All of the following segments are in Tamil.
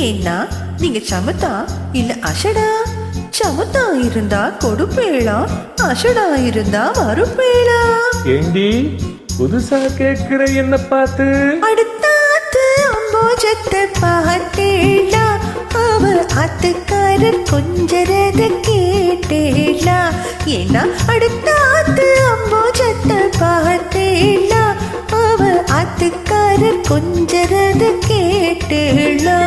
ஏன்னா நீங்க சமத்தா இல்ல அஷடா? சமத்தா இருந்தா கொடுப்பேளா, அஷடா இருந்தா மறுப்பேளா? ஏண்டி புதுசா கேக்குற என்ன பார்த்து? அடுத்தாத்து அம்போஜத்தை பார்த்தேளா, அவ ஆத்துக்காரர் கொஞ்சரத கேட்டேளா? ஏன்னா அடுத்தாத்து அம்போஜத்தை பார்த்தேளா, அவ ஆத்துக்காரர் கொஞ்சரத கேட்டேளா?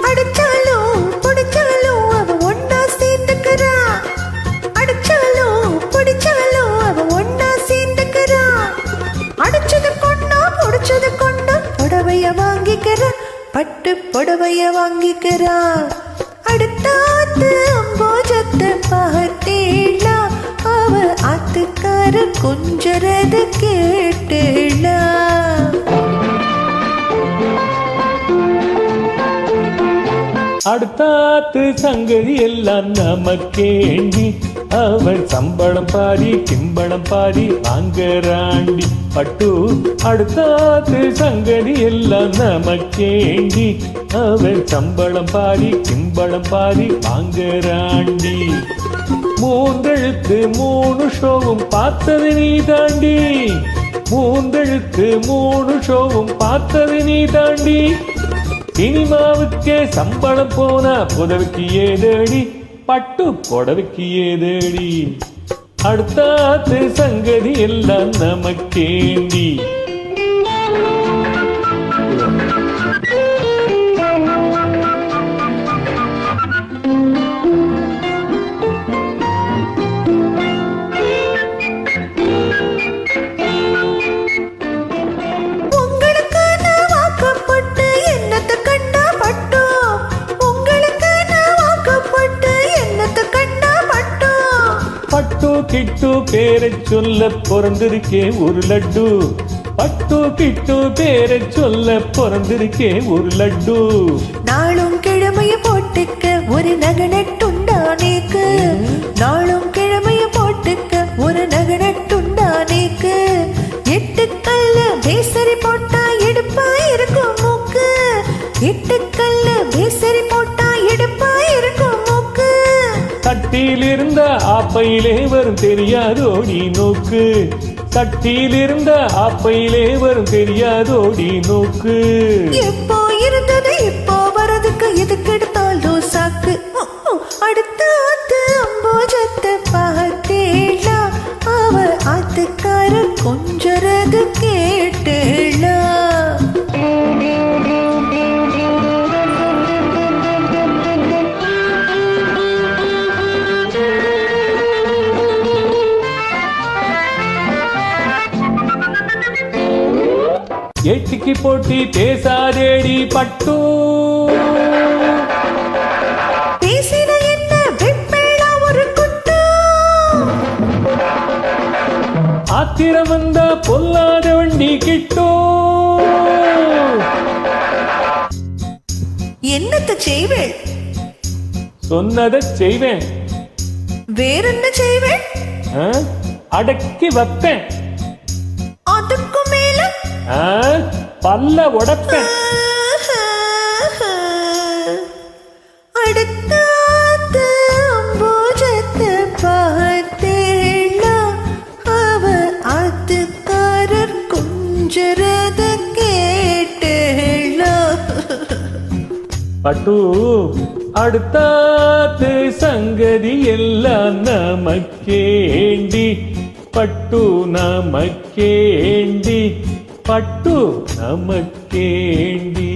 அடிச்சாலும் பிடிச்சாலும் அவ ஒன்னா சேர்ந்துக்கிறா, அடிச்சாலும் பிடிச்சாலும் அவ ஒன்னா சேர்ந்துக்கிறா. அடிச்சது கொண்டா புடிச்சது கொண்டா புடவைய வாங்கிக்கிறா, பட்டு புடவைய வாங்கிக்கிறா. அடுத்தாத்து அம்போஜத்தை பார்த்தேளா, அவ ஆத்துக்கார கொஞ்சரத கேட்டேளா? அடுத்தாத்து சங்கதி எல்லாம் நமக்கேண்டி, அவள் சம்பளம் பாதி கிம்பளம் பாதி வாங்கறாண்டி பட்டு. அடுத்தாத்து சங்கதி எல்லாம் நமக்கேண்டி, அவள் சம்பளம் பாதி கிம்பளம் பாதி வாங்கறாண்டி. மூந்தெழுத்து 3 ஷோவும் பார்த்தது நீ தாண்டி, மூந்தெழுத்து 3 ஷோவும் பார்த்தது நீ தாண்டி. சினிமாவுக்கே சம்பளம் போனா புடவைக்கு ஏதேடி, பட்டு புடவைக்கு ஏதேடி. அடுத்தாத்து சங்கதி எல்லாம் நமக்கேண்டி. பட்டு கிட்டு பேரை சொல்ல பிறந்திருக்கே ஒரு லட்டு, பட்டு கிட்டு பேரை சொல்ல பிறந்திருக்கே ஒரு லட்டு. நாளும் கிழமைய போட்டுக்க ஒரு நகனட்டுண்டானேக்கு, நாளும் கிழமைய போட்டுக்க ஒரு நகனட்டுண்டானேக்கு. 8 கல்ல பேசரி போட்டா எடுப்பா இருக்கும் மூக்கு, 8 கல்ல பேசரி போட்டா எடுப்பா இருக்கும் மூக்கு. சட்டியில் இருந்த ஆப்பையிலே வரும் தெரியாதோடி நோக்கு, சட்டியில் இருந்த ஆப்பையிலே வரும் தெரியாதோடி நோக்கு. எப்போ இருந்தது இப்போ வரதுக்கு எதுக்கு எடுத்தாலும் சாக்கு. அடுத்தாத்து அம்போஜத்தை பார்த்தேளா, அவ ஆத்துக்கார கொஞ்சரது கேட்டேளா? ஏட்டிக்கு போட்டி பேசாதேடி பட்டு, பேசின என்ன வெப்பேளா ஒரு குட்டு. ஆத்திரம் வந்தா பொல்லாத வண்டி கிட்டோ. என்னத்த செய்வேன்? சொன்னதை செய்வேன். வேறென்ன செய்வேன்? அடக்கி வைப்பேன். அதுக்கு மேல பல்ல உடைப்பேன். அடுத்தாத்து அம்போஜத்தை பார்த்தேளா, அவ ஆத்துக்காரர் கொஞ்சரத கேட்டேளா? பட்டு அடுத்தாத்து சங்கதி எல்லாம் நமக்கேண்டி, பட்டு நமக்கேண்டி, பட்டு நமக்கேண்டி.